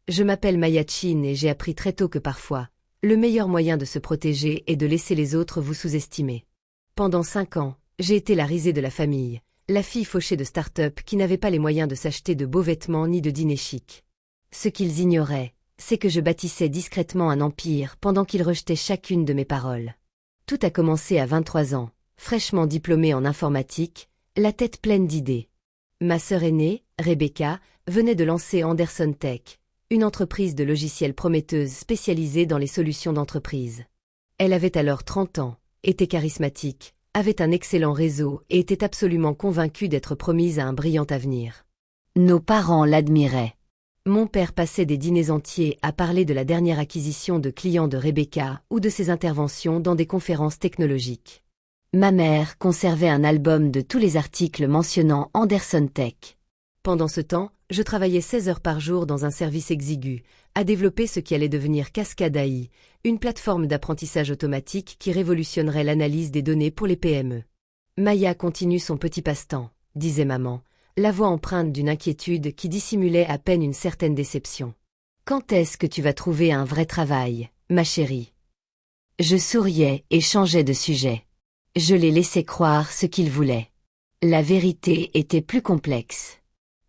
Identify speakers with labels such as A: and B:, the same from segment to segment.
A: Je m'appelle Maya Chin et j'ai appris très tôt que parfois, le meilleur moyen de se protéger est de laisser les autres vous sous-estimer. Pendant 5 ans, j'ai été la risée de la famille, la fille fauchée de start-up qui n'avait pas les moyens de s'acheter de beaux vêtements ni de dîner chic. Ce qu'ils ignoraient, c'est que je bâtissais discrètement un empire pendant qu'ils rejetaient chacune de mes paroles. Tout a commencé à 23 ans, fraîchement diplômée en informatique, la tête pleine d'idées. Ma sœur aînée, Rebecca, venait de lancer Anderson Tech, une entreprise de logiciels prometteuse spécialisée dans les solutions d'entreprise. Elle avait alors 30 ans, était charismatique, avait un excellent réseau et était absolument convaincue d'être promise à un brillant avenir. Nos parents l'admiraient. Mon père passait des dîners entiers à parler de la dernière acquisition de clients de Rebecca ou de ses interventions dans des conférences technologiques. Ma mère conservait un album de tous les articles mentionnant Anderson Tech. Pendant ce temps, je travaillais 16 heures par jour dans un service exigu, à développer ce qui allait devenir Cascade AI, une plateforme d'apprentissage automatique qui révolutionnerait l'analyse des données pour les PME. Maya continue son petit passe-temps, disait maman, la voix empreinte d'une inquiétude qui dissimulait à peine une certaine déception. Quand est-ce que tu vas trouver un vrai travail, ma chérie? Je souriais et changeais de sujet. Je les laissais croire ce qu'ils voulaient. La vérité était plus complexe.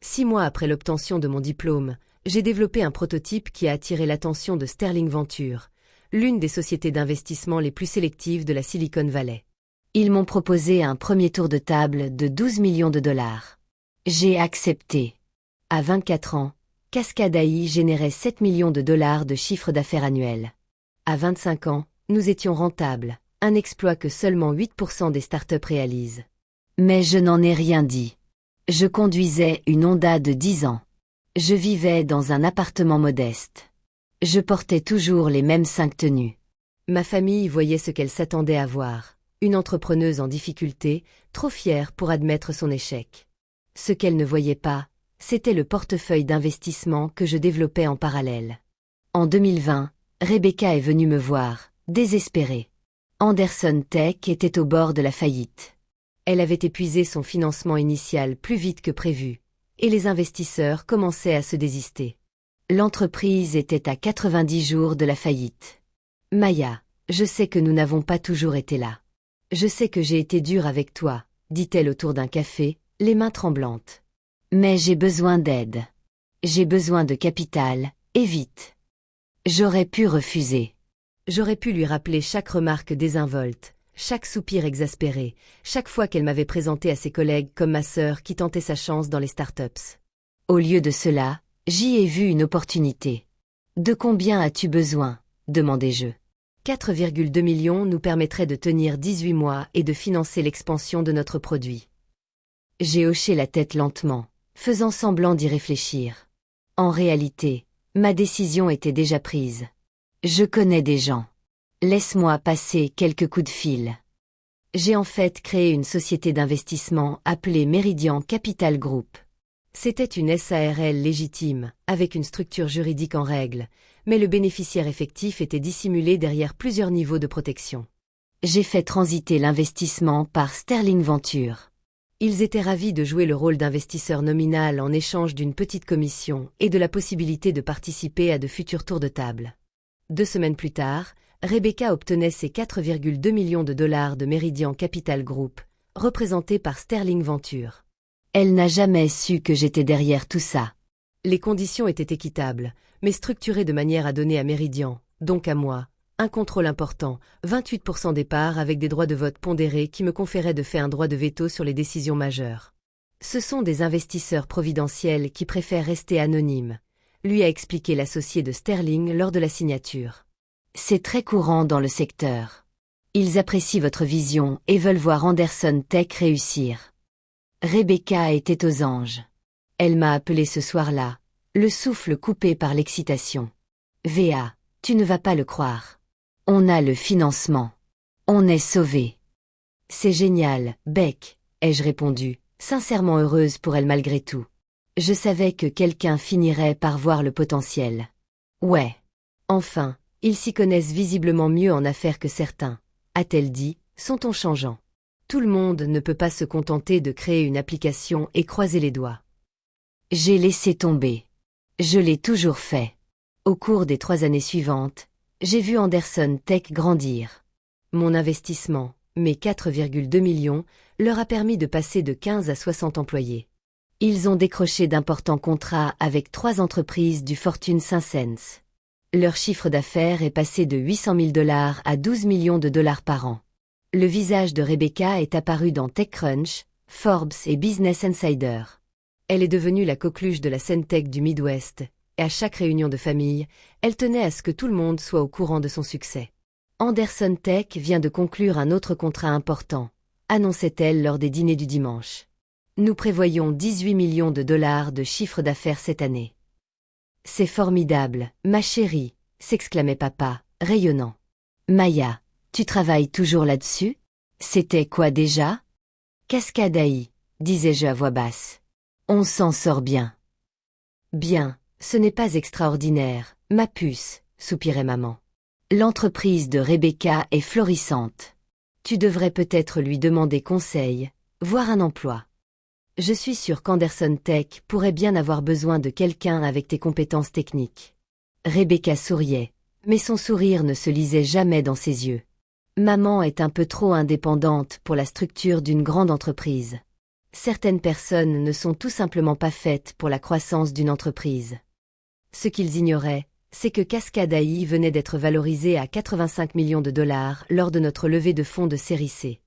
A: 6 mois après l'obtention de mon diplôme, j'ai développé un prototype qui a attiré l'attention de Sterling Venture, l'une des sociétés d'investissement les plus sélectives de la Silicon Valley. Ils m'ont proposé un premier tour de table de 12 millions de dollars. J'ai accepté. À 24 ans, Cascade AI générait 7 millions de dollars de chiffre d'affaires annuel. À 25 ans, nous étions rentables, un exploit que seulement 8% des startups réalisent. Mais je n'en ai rien dit. Je conduisais une Honda de 10 ans. Je vivais dans un appartement modeste. Je portais toujours les mêmes 5 tenues. Ma famille voyait ce qu'elle s'attendait à voir, une entrepreneuse en difficulté, trop fière pour admettre son échec. Ce qu'elle ne voyait pas, c'était le portefeuille d'investissement que je développais en parallèle. En 2020, Rebecca est venue me voir, désespérée. Anderson Tech était au bord de la faillite. Elle avait épuisé son financement initial plus vite que prévu, et les investisseurs commençaient à se désister. L'entreprise était à 90 jours de la faillite. Maya, je sais que nous n'avons pas toujours été là. Je sais que j'ai été dure avec toi, dit-elle autour d'un café, les mains tremblantes. Mais j'ai besoin d'aide. J'ai besoin de capital, et vite. J'aurais pu refuser. J'aurais pu lui rappeler chaque remarque désinvolte, chaque soupir exaspéré, chaque fois qu'elle m'avait présenté à ses collègues comme ma sœur qui tentait sa chance dans les startups. Au lieu de cela, j'y ai vu une opportunité. De combien as-tu besoin? Demandai-je. 4,2 millions nous permettraient de tenir 18 mois et de financer l'expansion de notre produit. J'ai hoché la tête lentement, faisant semblant d'y réfléchir. En réalité, ma décision était déjà prise. Je connais des gens. Laisse-moi passer quelques coups de fil. J'ai en fait créé une société d'investissement appelée Meridian Capital Group. C'était une SARL légitime, avec une structure juridique en règle, mais le bénéficiaire effectif était dissimulé derrière plusieurs niveaux de protection. J'ai fait transiter l'investissement par Sterling Venture. Ils étaient ravis de jouer le rôle d'investisseur nominal en échange d'une petite commission et de la possibilité de participer à de futurs tours de table. 2 semaines plus tard, Rebecca obtenait ses 4,2 millions de dollars de Meridian Capital Group, représentés par Sterling Venture. Elle n'a jamais su que j'étais derrière tout ça. Les conditions étaient équitables, mais structurées de manière à donner à Meridian, donc à moi, un contrôle important, 28% des parts avec des droits de vote pondérés qui me conféraient de fait un droit de veto sur les décisions majeures. Ce sont des investisseurs providentiels qui préfèrent rester anonymes, lui a expliqué l'associé de Sterling lors de la signature. C'est très courant dans le secteur. Ils apprécient votre vision et veulent voir Anderson Tech réussir. Rebecca était aux anges. Elle m'a appelé ce soir-là, le souffle coupé par l'excitation. Va, tu ne vas pas le croire. On a le financement. On est sauvés. C'est génial, Beck, ai-je répondu, sincèrement heureuse pour elle malgré tout. Je savais que quelqu'un finirait par voir le potentiel. Ouais. Enfin, ils s'y connaissent visiblement mieux en affaires que certains, a-t-elle dit, son ton changeant. Tout le monde ne peut pas se contenter de créer une application et croiser les doigts. J'ai laissé tomber. Je l'ai toujours fait. Au cours des 3 années suivantes, j'ai vu Anderson Tech grandir. Mon investissement, mes 4,2 millions, leur a permis de passer de 15 à 60 employés. Ils ont décroché d'importants contrats avec 3 entreprises du Fortune 500. Leur chiffre d'affaires est passé de 800 000 $ à 12 millions de dollars par an. Le visage de Rebecca est apparu dans TechCrunch, Forbes et Business Insider. Elle est devenue la coqueluche de la scène tech du Midwest, et à chaque réunion de famille, elle tenait à ce que tout le monde soit au courant de son succès. Anderson Tech vient de conclure un autre contrat important, annonçait-elle lors des dîners du dimanche. Nous prévoyons 18 millions de dollars de chiffre d'affaires cette année. C'est formidable, ma chérie, s'exclamait papa, rayonnant. Maya, tu travailles toujours là-dessus? C'était quoi déjà? Cascade AI, disais-je à voix basse. On s'en sort bien. Bien, ce n'est pas extraordinaire, ma puce, soupirait maman. L'entreprise de Rebecca est florissante. Tu devrais peut-être lui demander conseil, voire un emploi. Je suis sûre qu'Anderson Tech pourrait bien avoir besoin de quelqu'un avec tes compétences techniques. Rebecca souriait, mais son sourire ne se lisait jamais dans ses yeux. Maman est un peu trop indépendante pour la structure d'une grande entreprise. Certaines personnes ne sont tout simplement pas faites pour la croissance d'une entreprise. Ce qu'ils ignoraient, c'est que Cascade AI venait d'être valorisé à 85 millions de dollars lors de notre levée de fonds de série C.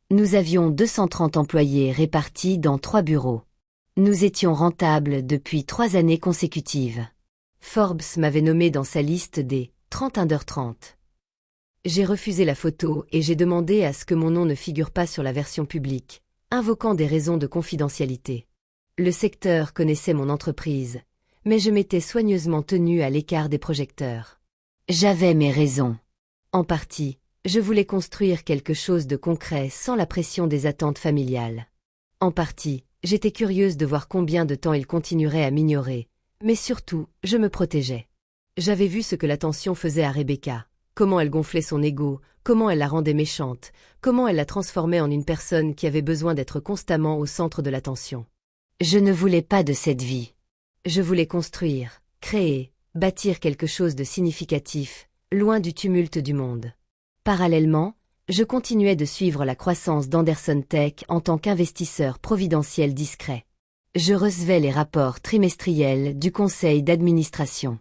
A: Nous avions 230 employés répartis dans 3 bureaux. Nous étions rentables depuis 3 années consécutives. Forbes m'avait nommé dans sa liste des 30 under 30. J'ai refusé la photo et j'ai demandé à ce que mon nom ne figure pas sur la version publique, invoquant des raisons de confidentialité. Le secteur connaissait mon entreprise, mais je m'étais soigneusement tenue à l'écart des projecteurs. J'avais mes raisons. En partie, je voulais construire quelque chose de concret sans la pression des attentes familiales. En partie, j'étais curieuse de voir combien de temps il continuerait à m'ignorer, mais surtout, je me protégeais. J'avais vu ce que l'attention faisait à Rebecca, comment elle gonflait son ego, comment elle la rendait méchante, comment elle la transformait en une personne qui avait besoin d'être constamment au centre de l'attention. Je ne voulais pas de cette vie. Je voulais construire, créer, bâtir quelque chose de significatif, loin du tumulte du monde. Parallèlement, je continuais de suivre la croissance d'Anderson Tech en tant qu'investisseur providentiel discret. Je recevais les rapports trimestriels du conseil d'administration.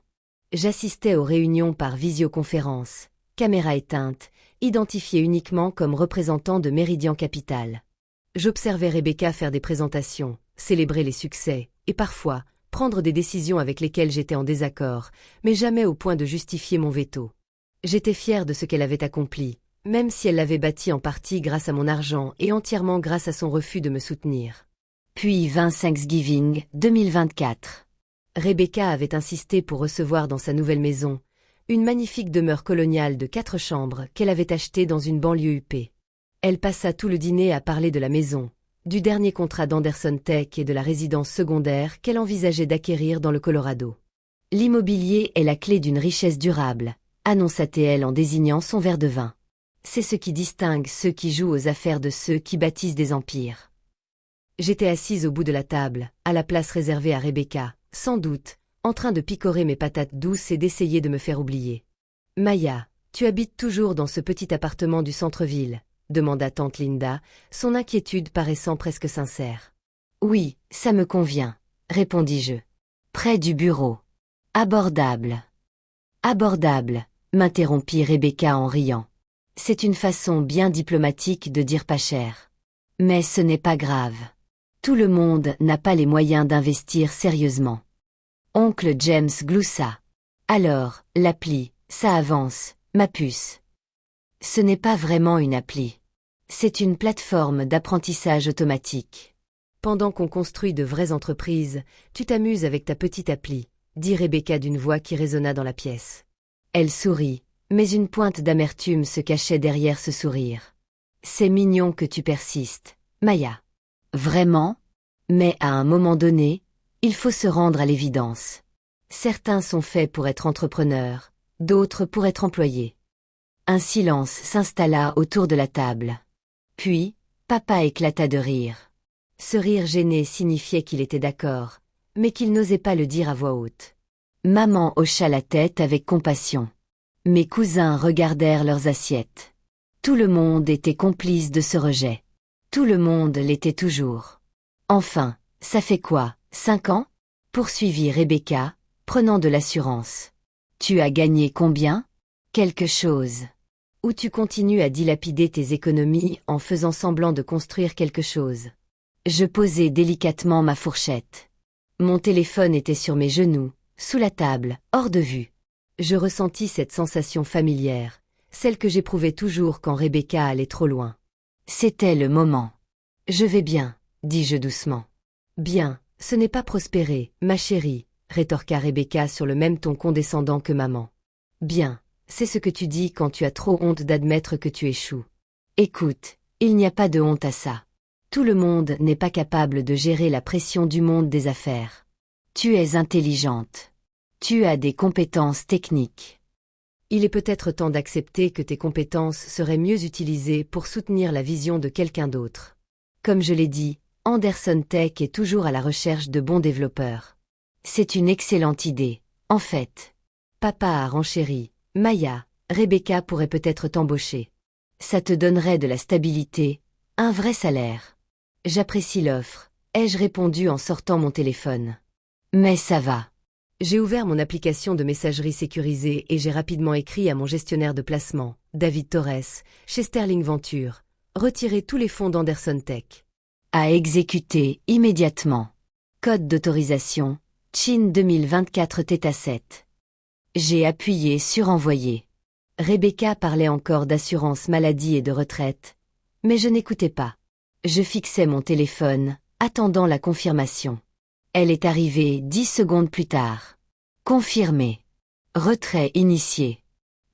A: J'assistais aux réunions par visioconférence, caméra éteinte, identifiée uniquement comme représentant de Meridian Capital. J'observais Rebecca faire des présentations, célébrer les succès, et parfois, prendre des décisions avec lesquelles j'étais en désaccord, mais jamais au point de justifier mon veto. J'étais fière de ce qu'elle avait accompli, même si elle l'avait bâti en partie grâce à mon argent et entièrement grâce à son refus de me soutenir. Puis vint Thanksgiving 2024. Rebecca avait insisté pour recevoir dans sa nouvelle maison, une magnifique demeure coloniale de 4 chambres qu'elle avait achetée dans une banlieue huppée. Elle passa tout le dîner à parler de la maison, du dernier contrat d'Anderson Tech et de la résidence secondaire qu'elle envisageait d'acquérir dans le Colorado. L'immobilier est la clé d'une richesse durable, annonça-t-elle en désignant son verre de vin. C'est ce qui distingue ceux qui jouent aux affaires de ceux qui bâtissent des empires. J'étais assise au bout de la table, à la place réservée à Rebecca, sans doute, en train de picorer mes patates douces et d'essayer de me faire oublier. « Maya, tu habites toujours dans ce petit appartement du centre-ville ?» demanda tante Linda, son inquiétude paraissant presque sincère. « Oui, ça me convient, » répondis-je. « Près du bureau. »« Abordable. »« Abordable, » m'interrompit Rebecca en riant. « C'est une façon bien diplomatique de dire pas cher. Mais ce n'est pas grave. Tout le monde n'a pas les moyens d'investir sérieusement. » Oncle James gloussa. « Alors, l'appli, ça avance, ma puce. » Ce n'est pas vraiment une appli. C'est une plateforme d'apprentissage automatique. Pendant qu'on construit de vraies entreprises, tu t'amuses avec ta petite appli, dit Rebecca d'une voix qui résonna dans la pièce. Elle sourit, mais une pointe d'amertume se cachait derrière ce sourire. C'est mignon que tu persistes, Maya. Vraiment? Mais à un moment donné, il faut se rendre à l'évidence. Certains sont faits pour être entrepreneurs, d'autres pour être employés. Un silence s'installa autour de la table. Puis, papa éclata de rire. Ce rire gêné signifiait qu'il était d'accord, mais qu'il n'osait pas le dire à voix haute.
B: Maman hocha la tête avec compassion. Mes cousins regardèrent leurs assiettes. Tout le monde était complice de ce rejet. Tout le monde l'était toujours. Enfin, ça fait quoi, 5 ans? Poursuivit Rebecca, prenant de l'assurance. Tu as gagné combien? Quelque chose. Ou tu continues à dilapider tes économies en faisant semblant de construire quelque chose. Je posai délicatement ma fourchette. Mon téléphone était sur mes genoux, sous la table, hors de vue. Je ressentis cette sensation familière, celle que j'éprouvais toujours quand Rebecca allait trop loin. C'était le moment. Je vais bien, dis-je doucement. Bien, ce n'est pas prospérer, ma chérie, rétorqua Rebecca sur le même ton condescendant que maman. Bien, c'est ce que tu dis quand tu as trop honte d'admettre que tu échoues. Écoute, il n'y a pas de honte à ça. Tout le monde n'est pas capable de gérer la pression du monde des affaires. Tu es intelligente. Tu as des compétences techniques. Il est peut-être temps d'accepter que tes compétences seraient mieux utilisées pour soutenir la vision de quelqu'un d'autre. Comme je l'ai dit, Anderson Tech est toujours à la recherche de bons développeurs. C'est une excellente idée, en fait. Papa a renchéri. Maya, Rebecca pourrait peut-être t'embaucher. Ça te donnerait de la stabilité, un vrai salaire. J'apprécie l'offre, ai-je répondu en sortant mon téléphone. Mais ça va. J'ai ouvert mon application de messagerie sécurisée et j'ai rapidement écrit à mon gestionnaire de placement, David Torres, chez Sterling Venture, retirer tous les fonds d'Anderson Tech. À exécuter immédiatement. Code d'autorisation, Chin 2024 Theta 7. J'ai appuyé sur envoyer. Rebecca parlait encore d'assurance maladie et de retraite, mais je n'écoutais pas. Je fixais mon téléphone, attendant la confirmation. Elle est arrivée 10 secondes plus tard. Confirmé. Retrait initié.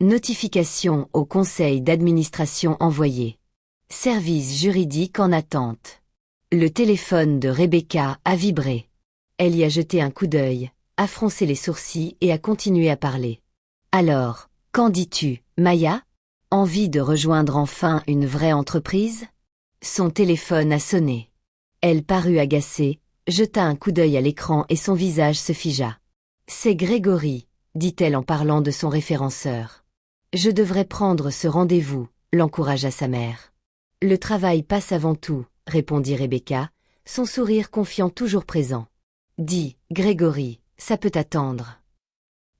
B: Notification au conseil d'administration envoyée. Service juridique en attente. Le téléphone de Rebecca a vibré. Elle y a jeté un coup d'œil, a froncé les sourcils et a continué à parler. Alors, qu'en dis-tu, Maya? Envie de rejoindre enfin une vraie entreprise? Son téléphone a sonné. Elle parut agacée, jeta un coup d'œil à l'écran et son visage se figea. C'est Grégory, dit-elle en parlant de son référenceur. Je devrais prendre ce rendez-vous, l'encouragea sa mère. Le travail passe avant tout, répondit Rebecca, son sourire confiant toujours présent. Dis, Grégory, ça peut attendre.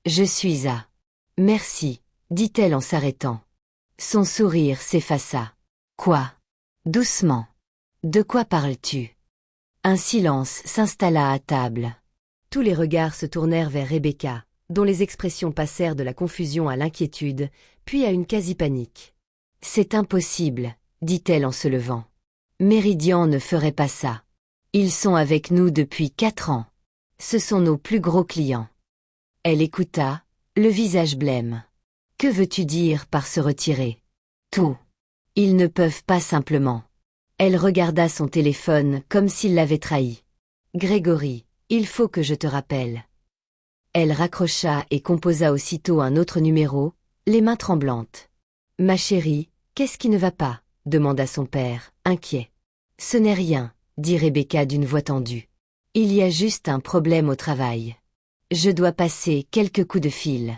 B: Je suis à. Merci, dit-elle en s'arrêtant. Son sourire s'effaça. Quoi? Doucement. De quoi parles-tu? Un silence s'installa à table. Tous les regards se tournèrent vers Rebecca, dont les expressions passèrent de la confusion à l'inquiétude, puis à une quasi-panique. C'est impossible, dit-elle en se levant. Méridian ne ferait pas ça. Ils sont avec nous depuis 4 ans. Ce sont nos plus gros clients. Elle écouta, le visage blême. Que veux-tu dire par se retirer? Tout. Ils ne peuvent pas simplement. Elle regarda son téléphone comme s'il l'avait trahi. Grégory, il faut que je te rappelle. Elle raccrocha et composa aussitôt un autre numéro, les mains tremblantes. Ma chérie, qu'est-ce qui ne va pas? Demanda son père, inquiet. Ce n'est rien, dit Rebecca d'une voix tendue. Il y a juste un problème au travail. Je dois passer quelques coups de fil.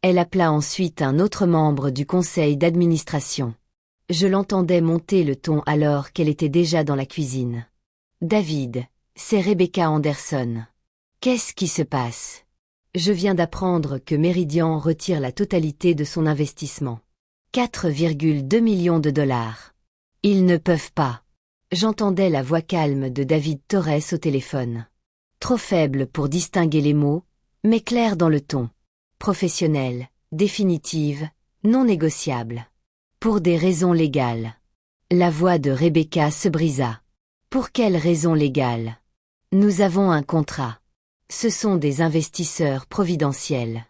B: Elle appela ensuite un autre membre du conseil d'administration. Je l'entendais monter le ton alors qu'elle était déjà dans la cuisine. David, c'est Rebecca Anderson. Qu'est-ce qui se passe? Je viens d'apprendre que Meridian retire la totalité de son investissement. 4,2 millions de dollars. Ils ne peuvent pas. J'entendais la voix calme de David Torres au téléphone. Trop faible pour distinguer les mots, mais claire dans le ton. Professionnelle, définitive, non négociable. Pour des raisons légales. La voix de Rebecca se brisa. Pour quelles raisons légales? Nous avons un contrat. Ce sont des investisseurs providentiels.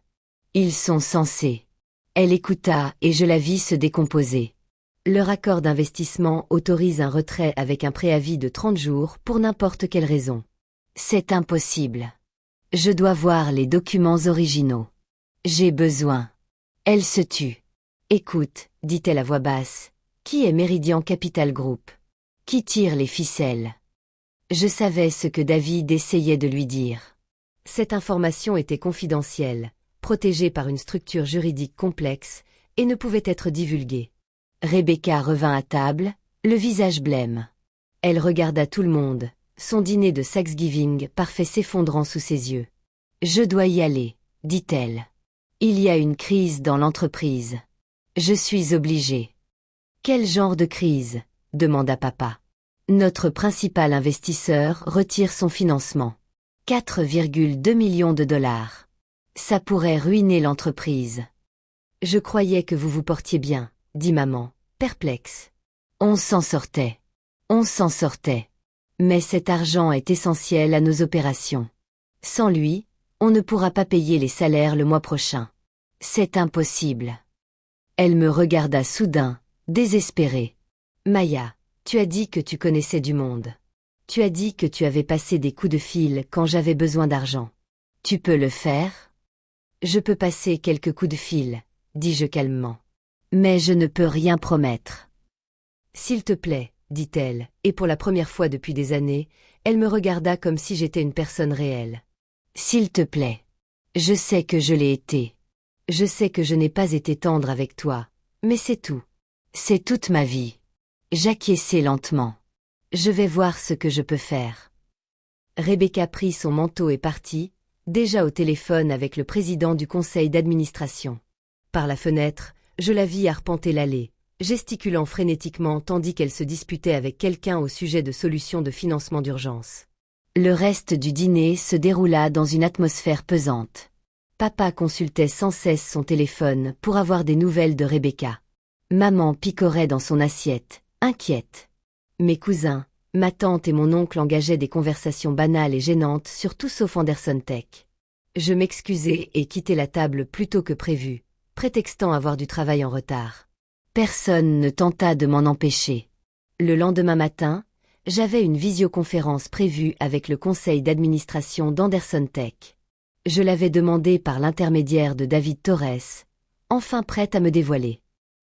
B: Ils sont censés. Elle écouta et je la vis se décomposer. Leur accord d'investissement autorise un retrait avec un préavis de 30 jours pour n'importe quelle raison. C'est impossible. Je dois voir les documents originaux. J'ai besoin. Elle se tut. Écoute, dit-elle à voix basse, qui est Meridian Capital Group? Qui tire les ficelles? Je savais ce que David essayait de lui dire.
A: Cette information était confidentielle, protégée par une structure juridique complexe, et ne pouvait être divulguée.
B: Rebecca revint à table, le visage blême. Elle regarda tout le monde, son dîner de Thanksgiving parfait s'effondrant sous ses yeux. « Je dois y aller, dit-elle. Il y a une crise dans l'entreprise. Je suis obligée. »« Quel genre de crise ?» demanda papa. « Notre principal investisseur retire son financement. 4,2 millions de dollars. Ça pourrait ruiner l'entreprise. »« Je croyais que vous vous portiez bien, » dit maman, perplexe. « On s'en sortait. On s'en sortait. Mais cet argent est essentiel à nos opérations. Sans lui, on ne pourra pas payer les salaires le mois prochain. C'est impossible. » Elle me regarda soudain, désespérée. « Maya, tu as dit que tu connaissais du monde. Tu as dit que tu avais passé des coups de fil quand j'avais besoin d'argent. Tu peux le faire ? » « Je peux passer quelques coups de fil, » dis-je calmement. « Mais je ne peux rien promettre. »« S'il te plaît, » dit-elle, et pour la première fois depuis des années, elle me regarda comme si j'étais une personne réelle. « S'il te plaît. Je sais que je l'ai été. Je sais que je n'ai pas été tendre avec toi, mais c'est tout. C'est toute ma vie. » J'acquiesçai lentement. « Je vais voir ce que je peux faire. » Rebecca prit son manteau et partit, déjà au téléphone avec le président du conseil d'administration. Par la fenêtre, je la vis arpenter l'allée, gesticulant frénétiquement tandis qu'elle se disputait avec quelqu'un au sujet de solutions de financement d'urgence. Le reste du dîner se déroula dans une atmosphère pesante. Papa consultait sans cesse son téléphone pour avoir des nouvelles de Rebecca. Maman picorait dans son assiette, inquiète. Mes cousins, ma tante et mon oncle engageaient des conversations banales et gênantes sur tout sauf Anderson Tech. Je m'excusai et quittai la table plus tôt que prévu, prétextant avoir du travail en retard. Personne ne tenta de m'en empêcher. Le lendemain matin, j'avais une visioconférence prévue avec le conseil d'administration d'Anderson Tech. Je l'avais demandé par l'intermédiaire de David Torres, enfin prête à me dévoiler.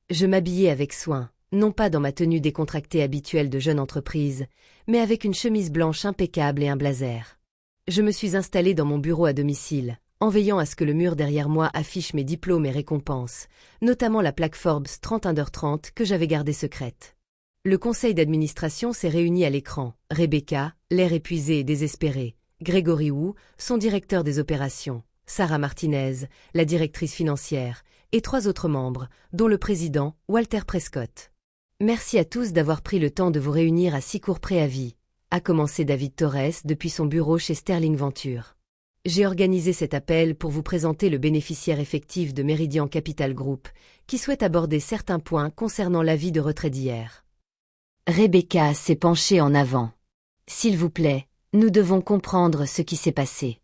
B: Je m'habillai avec soin, non pas dans ma tenue décontractée habituelle de jeune entreprise, mais avec une chemise blanche impeccable et un blazer. Je me suis installé dans mon bureau à domicile, en veillant à ce que le mur derrière moi affiche mes diplômes et récompenses, notamment la plaque Forbes 30 Under 30 que j'avais gardée secrète. Le conseil d'administration s'est réuni à l'écran, Rebecca, l'air épuisé et désespéré, Gregory Wu, son directeur des opérations, Sarah Martinez, la directrice financière, et 3 autres membres, dont le président, Walter Prescott. Merci à tous d'avoir pris le temps de vous réunir à si court préavis, a commencé David Torres depuis son bureau chez Sterling Venture. J'ai organisé cet appel pour vous présenter le bénéficiaire effectif de Meridian Capital Group, qui souhaite aborder certains points concernant l'avis de retrait d'hier. Rebecca s'est penchée en avant. S'il vous plaît, nous devons comprendre ce qui s'est passé.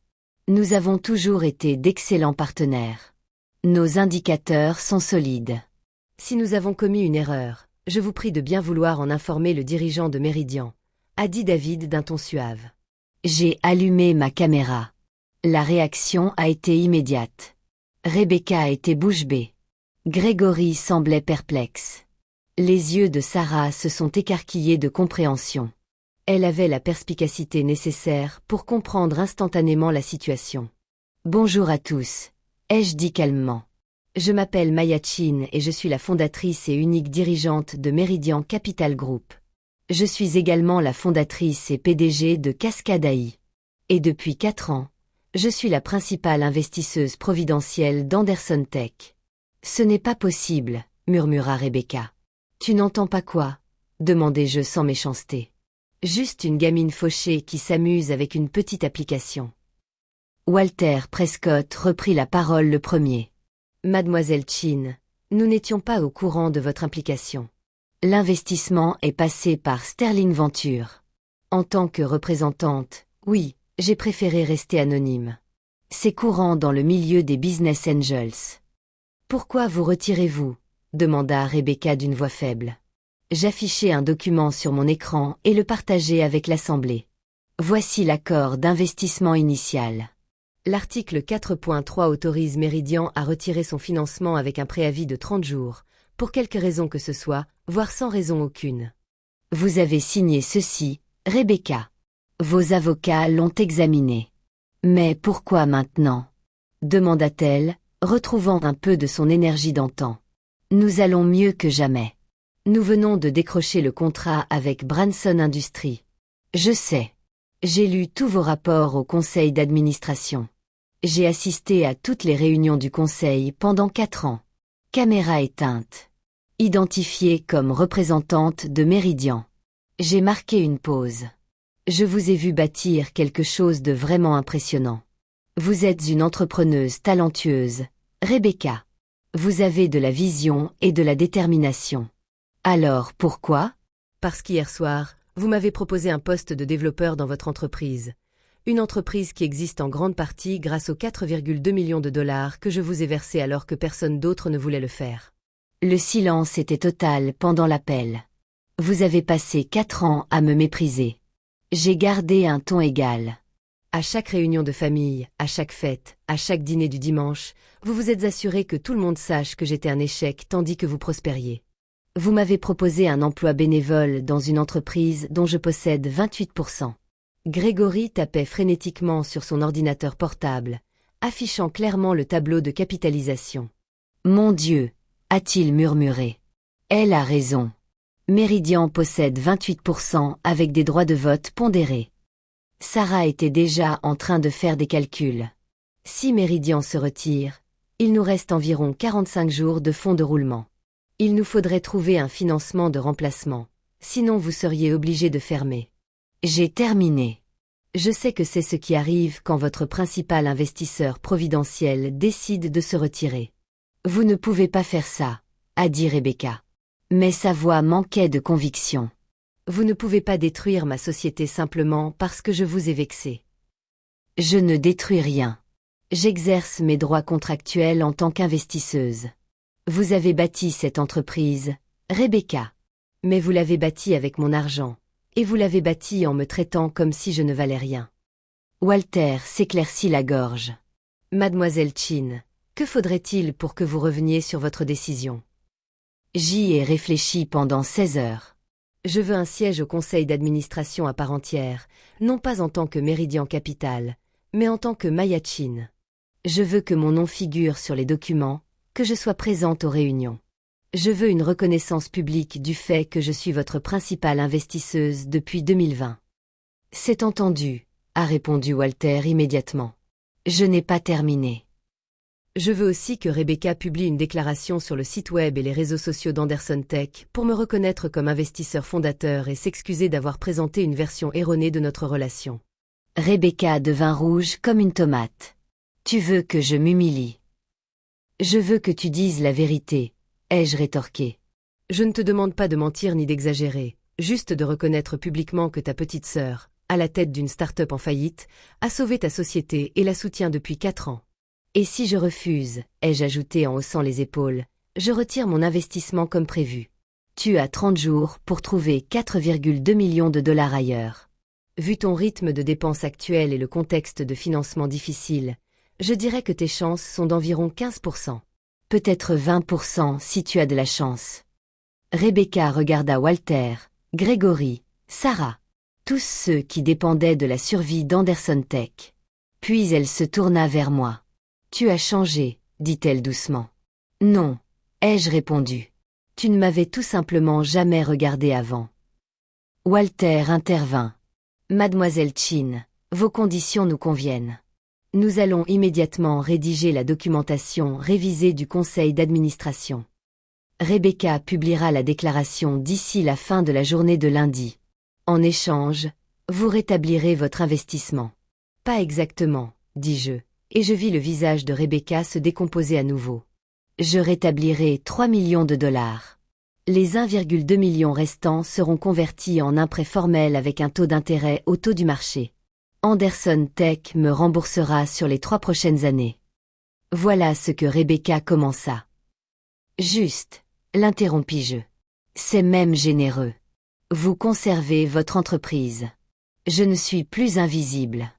B: Nous avons toujours été d'excellents partenaires. Nos indicateurs sont solides. Si nous avons commis une erreur, je vous prie de bien vouloir en informer le dirigeant de Meridian, a dit David d'un ton suave. J'ai allumé ma caméra. La réaction a été immédiate. Rebecca a été bouche bée. Gregory semblait perplexe. Les yeux de Sarah se sont écarquillés de compréhension. Elle avait la perspicacité nécessaire pour comprendre instantanément la situation. Bonjour à tous, ai-je dit calmement. Je m'appelle Maya Chin et je suis la fondatrice et unique dirigeante de Meridian Capital Group. Je suis également la fondatrice et PDG de Cascade AI. Et depuis 4 ans, je suis la principale investisseuse providentielle d'Anderson Tech. Ce n'est pas possible, murmura Rebecca. Tu n'entends pas quoi ? Demandai-je sans méchanceté. Juste une gamine fauchée qui s'amuse avec une petite application. Walter Prescott reprit la parole le premier. Mademoiselle Chin, nous n'étions pas au courant de votre implication. L'investissement est passé par Sterling Venture. En tant que représentante, oui, j'ai préféré rester anonyme. C'est courant dans le milieu des business angels. Pourquoi vous retirez-vous ? Demanda Rebecca d'une voix faible. J'affichai un document sur mon écran et le partageai avec l'Assemblée. Voici l'accord d'investissement initial. L'article 4.3 autorise Meridian à retirer son financement avec un préavis de 30 jours, pour quelque raison que ce soit, voire sans raison aucune. Vous avez signé ceci, Rebecca. Vos avocats l'ont examiné. Mais pourquoi maintenant? Demanda-t-elle, retrouvant un peu de son énergie d'antan. Nous allons mieux que jamais. Nous venons de décrocher le contrat avec Branson Industries. Je sais. J'ai lu tous vos rapports au conseil d'administration. J'ai assisté à toutes les réunions du conseil pendant 4 ans. Caméra éteinte. Identifiée comme représentante de Méridian. J'ai marqué une pause. Je vous ai vu bâtir quelque chose de vraiment impressionnant. Vous êtes une entrepreneuse talentueuse, Rebecca. Vous avez de la vision et de la détermination. Alors pourquoi?
A: Parce qu'hier soir, vous m'avez proposé un poste de développeur dans votre entreprise. Une entreprise qui existe en grande partie grâce aux 4,2 millions de dollars que je vous ai versés alors que personne d'autre ne voulait le faire.
B: Le silence était total pendant l'appel. Vous avez passé 4 ans à me mépriser. J'ai gardé un ton égal.
A: À chaque réunion de famille, à chaque fête, à chaque dîner du dimanche, vous vous êtes assuré que tout le monde sache que j'étais un échec tandis que vous prospériez. Vous m'avez proposé un emploi bénévole dans une entreprise dont je possède 28%. Grégory tapait frénétiquement sur son ordinateur portable, affichant clairement le tableau de capitalisation.
B: Mon Dieu, a-t-il murmuré. Elle a raison. Méridian possède 28% avec des droits de vote pondérés. Sarah était déjà en train de faire des calculs. Si Méridian se retire, il nous reste environ 45 jours de fonds de roulement. Il nous faudrait trouver un financement de remplacement, sinon vous seriez obligé de fermer. J'ai terminé. Je sais que c'est ce qui arrive quand votre principal investisseur providentiel décide de se retirer. Vous ne pouvez pas faire ça, a dit Rebecca. Mais sa voix manquait de conviction. Vous ne pouvez pas détruire ma société simplement parce que je vous ai vexé. Je ne détruis rien. J'exerce mes droits contractuels en tant qu'investisseuse. Vous avez bâti cette entreprise, Rebecca. Mais vous l'avez bâtie avec mon argent, et vous l'avez bâtie en me traitant comme si je ne valais rien. Walter s'éclaircit la gorge. Mademoiselle Chin, que faudrait-il pour que vous reveniez sur votre décision? J'y ai réfléchi pendant 16 heures. Je veux un siège au conseil d'administration à part entière, non pas en tant que Méridian Capital, mais en tant que Maya Chin. Je veux que mon nom figure sur les documents, que je sois présente aux réunions. Je veux une reconnaissance publique du fait que je suis votre principale investisseuse depuis 2020. C'est entendu, a répondu Walter immédiatement. Je n'ai pas terminé. Je veux aussi que Rebecca publie une déclaration sur le site web et les réseaux sociaux d'Anderson Tech pour me reconnaître comme investisseur fondateur et s'excuser d'avoir présenté une version erronée de notre relation. Rebecca devint rouge comme une tomate. Tu veux que je m'humilie? Je veux que tu dises la vérité, ai-je rétorqué. Je ne te demande pas de mentir ni d'exagérer, juste de reconnaître publiquement que ta petite sœur, à la tête d'une start-up en faillite, a sauvé ta société et la soutient depuis 4 ans. Et si je refuse, ai-je ajouté en haussant les épaules, je retire mon investissement comme prévu. Tu as 30 jours pour trouver 4,2 millions de dollars ailleurs. Vu ton rythme de dépenses actuel et le contexte de financement difficile, je dirais que tes chances sont d'environ 15%. Peut-être 20% si tu as de la chance. Rebecca regarda Walter, Grégory, Sarah, tous ceux qui dépendaient de la survie d'Anderson Tech. Puis elle se tourna vers moi. Tu as changé, dit-elle doucement. Non, ai-je répondu. Tu ne m'avais tout simplement jamais regardé avant. Walter intervint. Mademoiselle Chin, vos conditions nous conviennent. Nous allons immédiatement rédiger la documentation révisée du conseil d'administration. Rebecca publiera la déclaration d'ici la fin de la journée de lundi. En échange, vous rétablirez votre investissement. Pas exactement, dis-je, et je vis le visage de Rebecca se décomposer à nouveau. Je rétablirai 3 millions de dollars. Les 1,2 million restants seront convertis en un prêt formel avec un taux d'intérêt au taux du marché. Anderson Tech me remboursera sur les 3 prochaines années. Voilà ce que Rebecca commença. Juste, l'interrompis-je. C'est même généreux. Vous conservez votre entreprise. Je ne suis plus invisible.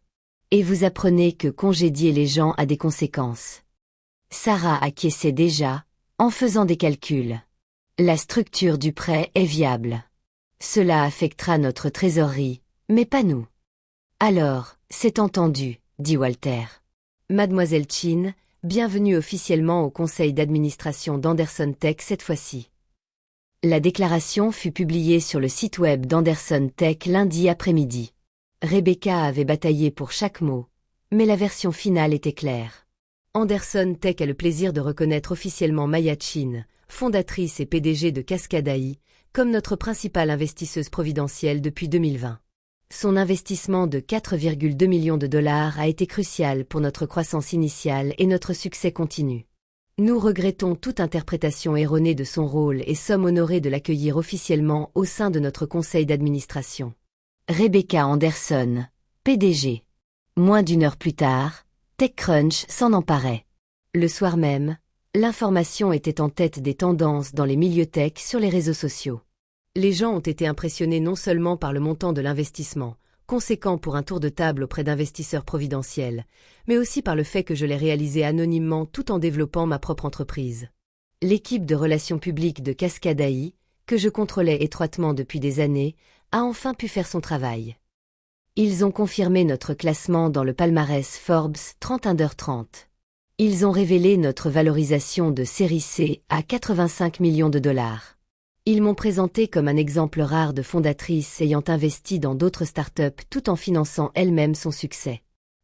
B: Et vous apprenez que congédier les gens a des conséquences. Sarah acquiesçait déjà, en faisant des calculs. La structure du prêt est viable. Cela affectera notre trésorerie, mais pas nous. Alors, c'est entendu, dit Walter.
A: Mademoiselle Chin, bienvenue officiellement au conseil d'administration d'Anderson Tech cette fois-ci.
B: La déclaration fut publiée sur le site web d'Anderson Tech lundi après-midi.
A: Rebecca avait bataillé pour chaque mot, mais la version finale était claire. Anderson Tech a le plaisir de reconnaître officiellement Maya Chin, fondatrice et PDG de Cascade AI, comme notre principale investisseuse providentielle depuis 2020. Son investissement de 4,2 millions de dollars a été crucial pour notre croissance initiale et notre succès continu. Nous regrettons toute interprétation erronée de son rôle et sommes honorés de l'accueillir officiellement au sein de notre conseil d'administration.
B: Rebecca Anderson, PDG. Moins d'une heure plus tard, TechCrunch s'en emparait.
A: Le soir même, l'information était en tête des tendances dans les milieux tech sur les réseaux sociaux. Les gens ont été impressionnés non seulement par le montant de l'investissement, conséquent pour un tour de table auprès d'investisseurs providentiels, mais aussi par le fait que je l'ai réalisé anonymement tout en développant ma propre entreprise. L'équipe de relations publiques de Cascade AI, que je contrôlais étroitement depuis des années, a enfin pu faire son travail. Ils ont confirmé notre classement dans le palmarès Forbes 30 Under 30. Ils ont révélé notre valorisation de série C à 85 millions de dollars. Ils m'ont présenté comme un exemple rare de fondatrice ayant investi dans d'autres startups tout en finançant elle-même son succès.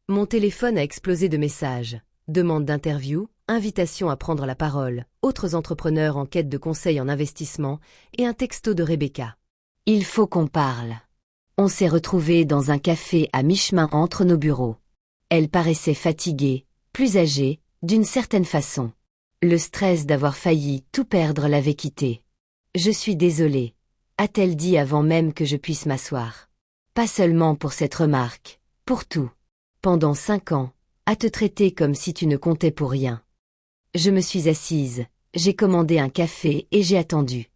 A: Mon téléphone a explosé de messages, demandes d'interview, invitations à prendre la parole, autres entrepreneurs en quête de conseils en investissement et un texto de Rebecca.
B: Il faut qu'on parle. On s'est retrouvés dans un café à mi-chemin entre nos bureaux. Elle paraissait fatiguée, plus âgée, d'une certaine façon. Le stress d'avoir failli tout perdre l'avait quittée. « Je suis désolée », a-t-elle dit avant même que je puisse m'asseoir. Pas seulement pour cette remarque, pour tout. Pendant 5 ans, à te traiter comme si tu ne comptais pour rien. Je me suis assise, j'ai commandé un café et j'ai attendu.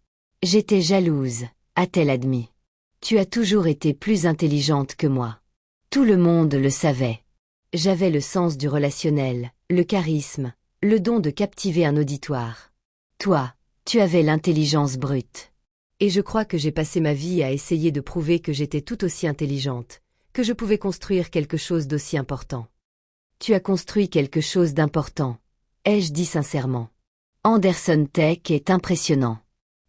B: J'étais jalouse, a-t-elle admis. Tu as toujours été plus intelligente que moi. Tout le monde le savait. J'avais le sens du relationnel, le charisme, le don de captiver un auditoire. Toi, tu avais l'intelligence brute. Et je crois que j'ai passé ma vie à essayer de prouver que j'étais tout aussi intelligente, que je pouvais construire quelque chose d'aussi important. Tu as construit quelque chose d'important, ai-je dit sincèrement. Anderson Tech est impressionnant.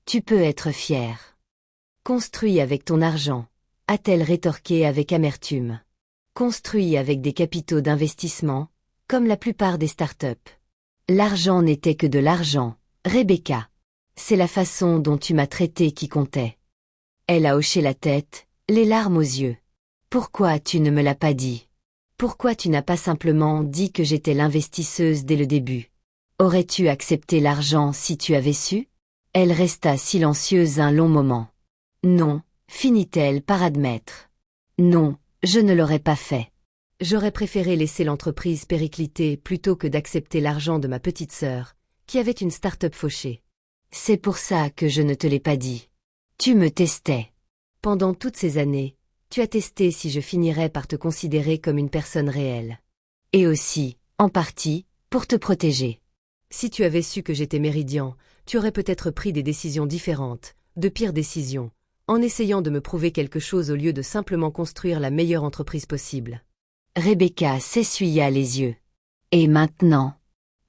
B: Tu peux être fier. Construit avec ton argent, a-t-elle rétorqué avec amertume. Construit avec des capitaux d'investissement, comme la plupart des startups. L'argent n'était que de l'argent, Rebecca. C'est la façon dont tu m'as traité qui comptait. Elle a hoché la tête, les larmes aux yeux. Pourquoi tu ne me l'as pas dit? Pourquoi tu n'as pas simplement dit que j'étais l'investisseuse dès le début? Aurais-tu accepté l'argent si tu avais su? Elle resta silencieuse un long moment. Non, finit-elle par admettre. Non, je ne l'aurais pas fait. J'aurais préféré laisser l'entreprise péricliter plutôt que d'accepter l'argent de ma petite sœur, qui avait une start-up fauchée. C'est pour ça que je ne te l'ai pas dit. Tu me testais. Pendant toutes ces années, tu as testé si je finirais par te considérer comme une personne réelle. Et aussi, en partie, pour te protéger. Si tu avais su que j'étais Méridian, tu aurais peut-être pris des décisions différentes, de pires décisions, en essayant de me prouver quelque chose au lieu de simplement construire la meilleure entreprise possible. Rebecca s'essuya les yeux. Et maintenant?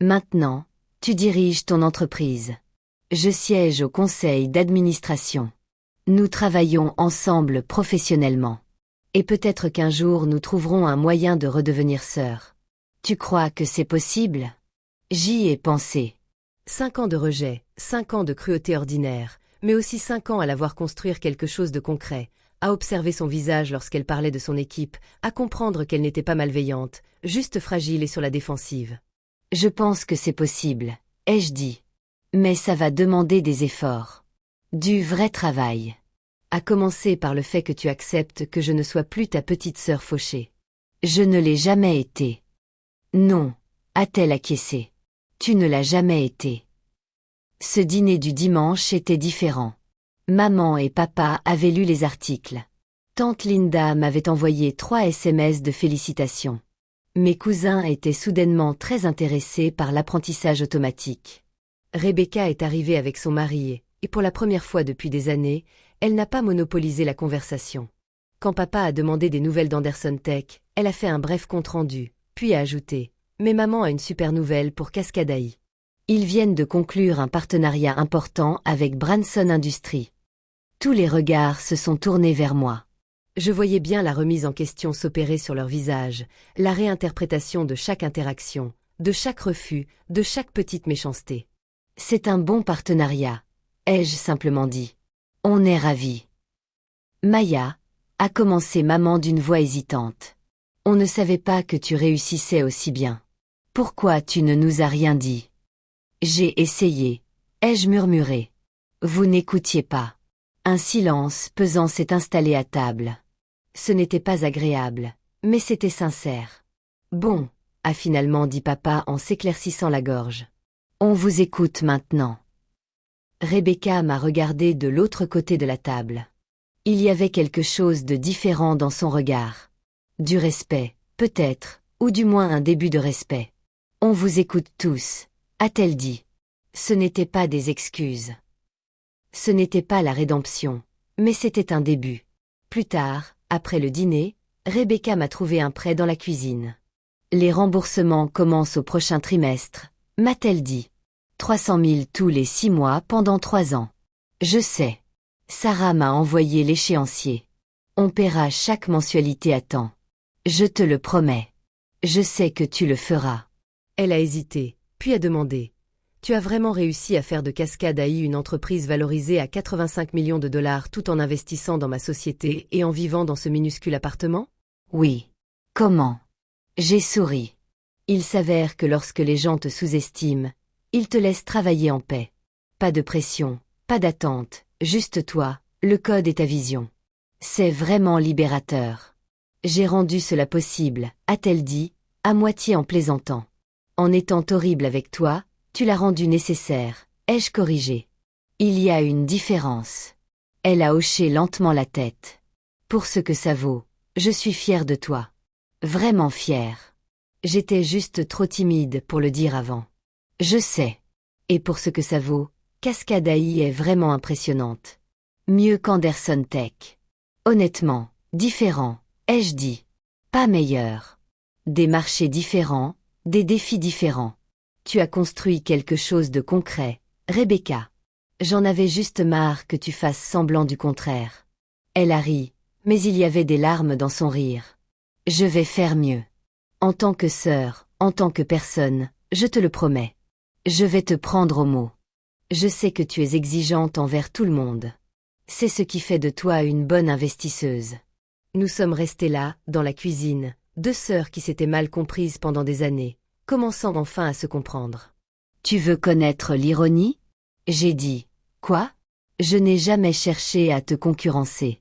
B: Maintenant, tu diriges ton entreprise. Je siège au conseil d'administration. Nous travaillons ensemble professionnellement. Et peut-être qu'un jour nous trouverons un moyen de redevenir sœurs. Tu crois que c'est possible? J'y ai pensé. 5 ans de rejet, 5 ans de cruauté ordinaire, mais aussi 5 ans à la voir construire quelque chose de concret, à observer son visage lorsqu'elle parlait de son équipe, à comprendre qu'elle n'était pas malveillante, juste fragile et sur la défensive. Je pense que c'est possible, ai-je dit. Mais ça va demander des efforts. Du vrai travail. À commencer par le fait que tu acceptes que je ne sois plus ta petite sœur fauchée. Je ne l'ai jamais été. Non, a-t-elle acquiescé. Tu ne l'as jamais été. Ce dîner du dimanche était différent. Maman et papa avaient lu les articles. Tante Linda m'avait envoyé 3 SMS de félicitations. Mes cousins étaient soudainement très intéressés par l'apprentissage automatique. Rebecca est arrivée avec son mari et pour la première fois depuis des années, elle n'a pas monopolisé la conversation. Quand papa a demandé des nouvelles d'Anderson Tech,
A: Elle a fait un bref compte-rendu, puis a ajouté « Mais maman a une super nouvelle pour Cascade AI.
B: Ils viennent de conclure un partenariat important avec Branson Industries. » Tous les regards se sont tournés vers moi.
A: Je voyais bien la remise en question s'opérer sur leur visage, la réinterprétation de chaque interaction, de chaque refus, de chaque petite méchanceté.
B: C'est un bon partenariat, ai-je simplement dit. On est ravis. Maya, a commencé maman d'une voix hésitante. On ne savait pas que tu réussissais aussi bien. Pourquoi tu ne nous as rien dit? J'ai essayé, ai-je murmuré. Vous n'écoutiez pas. Un silence pesant s'est installé à table. Ce n'était pas agréable, mais c'était sincère. Bon, a finalement dit papa en s'éclaircissant la gorge. On vous écoute maintenant. Rebecca m'a regardé de l'autre côté de la table. Il y avait quelque chose de différent dans son regard. Du respect, peut-être, ou du moins un début de respect. On vous écoute tous, a-t-elle dit. Ce n'était pas des excuses. Ce n'était pas la rédemption, mais c'était un début. Plus tard, après le dîner, Rebecca m'a trouvé un prêt dans la cuisine. Les remboursements commencent au prochain trimestre, m'a-t-elle dit. 300 000 tous les 6 mois pendant 3 ans. Je sais. Sarah m'a envoyé l'échéancier. On paiera chaque mensualité à temps. Je te le promets. Je sais que tu le feras.
A: Elle a hésité, puis a demandé. Tu as vraiment réussi à faire de Cascade AI une entreprise valorisée à 85 millions de dollars tout en investissant dans ma société et en vivant dans ce minuscule appartement?
B: Oui. Comment? J'ai souri. Il s'avère que lorsque les gens te sous-estiment, ils te laissent travailler en paix. Pas de pression, pas d'attente, juste toi, le code et ta vision. C'est vraiment libérateur. J'ai rendu cela possible, a-t-elle dit, à moitié en plaisantant. En étant horrible avec toi, tu l'as rendu nécessaire, ai-je corrigé. Il y a une différence. Elle a hoché lentement la tête. Pour ce que ça vaut, je suis fière de toi. Vraiment fière. J'étais juste trop timide pour le dire avant. Je sais. Et pour ce que ça vaut, Cascade AI est vraiment impressionnante. Mieux qu'Anderson Tech. Honnêtement, différent, ai-je dit. Pas meilleur. Des marchés différents, des défis différents. Tu as construit quelque chose de concret, Rebecca. J'en avais juste marre que tu fasses semblant du contraire. Elle a ri, mais il y avait des larmes dans son rire. Je vais faire mieux. En tant que sœur, en tant que personne, je te le promets. Je vais te prendre au mot. Je sais que tu es exigeante envers tout le monde. C'est ce qui fait de toi une bonne investisseuse. Nous sommes restés là, dans la cuisine, deux sœurs qui s'étaient mal comprises pendant des années, commençant enfin à se comprendre. Tu veux connaître l'ironie? J'ai dit. Quoi? Je n'ai jamais cherché à te concurrencer.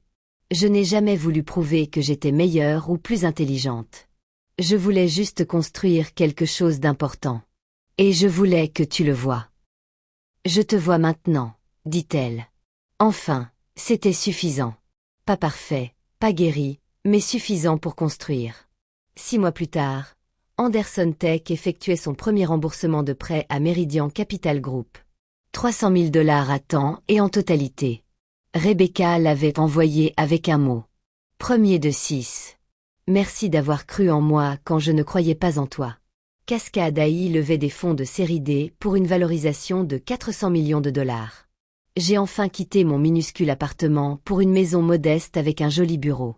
B: Je n'ai jamais voulu prouver que j'étais meilleure ou plus intelligente. Je voulais juste construire quelque chose d'important. Et je voulais que tu le vois. Je te vois maintenant, dit-elle. Enfin, c'était suffisant. Pas parfait, pas guéri, mais suffisant pour construire. 6 mois plus tard, Anderson Tech effectuait son premier remboursement de prêt à Meridian Capital Group. 300 000 dollars à temps et en totalité. Rebecca l'avait envoyé avec un mot. Premier de 6. Merci d'avoir cru en moi quand je ne croyais pas en toi. Cascade AI levait des fonds de série D pour une valorisation de 400 millions de dollars. J'ai enfin quitté mon minuscule appartement pour une maison modeste avec un joli bureau.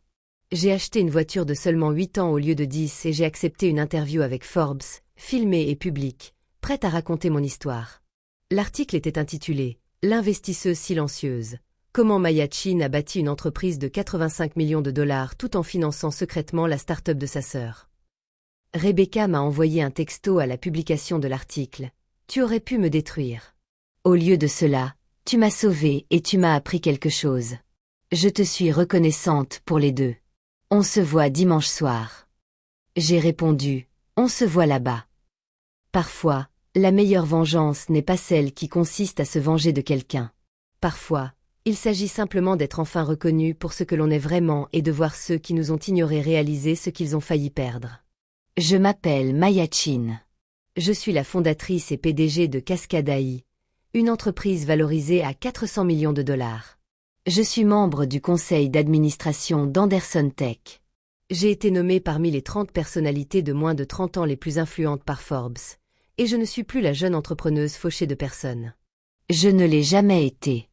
B: J'ai acheté une voiture de seulement 8 ans au lieu de 10 et j'ai accepté une interview avec Forbes, filmée et publique, prête à raconter mon histoire. L'article était intitulé « L'investisseuse silencieuse. Comment Maya Chin a bâti une entreprise de 85 millions de dollars tout en finançant secrètement la start-up de sa sœur. » Rebecca m'a envoyé un texto à la publication de l'article. « Tu aurais pu me détruire. Au lieu de cela, tu m'as sauvée et tu m'as appris quelque chose. Je te suis reconnaissante pour les deux. On se voit dimanche soir. » J'ai répondu, « On se voit là-bas. » Parfois, la meilleure vengeance n'est pas celle qui consiste à se venger de quelqu'un. Parfois, il s'agit simplement d'être enfin reconnu pour ce que l'on est vraiment et de voir ceux qui nous ont ignorés réaliser ce qu'ils ont failli perdre. Je m'appelle Maya Chin. Je suis la fondatrice et PDG de Cascade AI, une entreprise valorisée à 400 millions de dollars. Je suis membre du conseil d'administration d'Anderson Tech.
A: J'ai été nommée parmi les 30 personnalités de moins de 30 ans les plus influentes par Forbes. Et je ne suis plus la jeune entrepreneuse fauchée de personnes.
B: Je ne l'ai jamais été.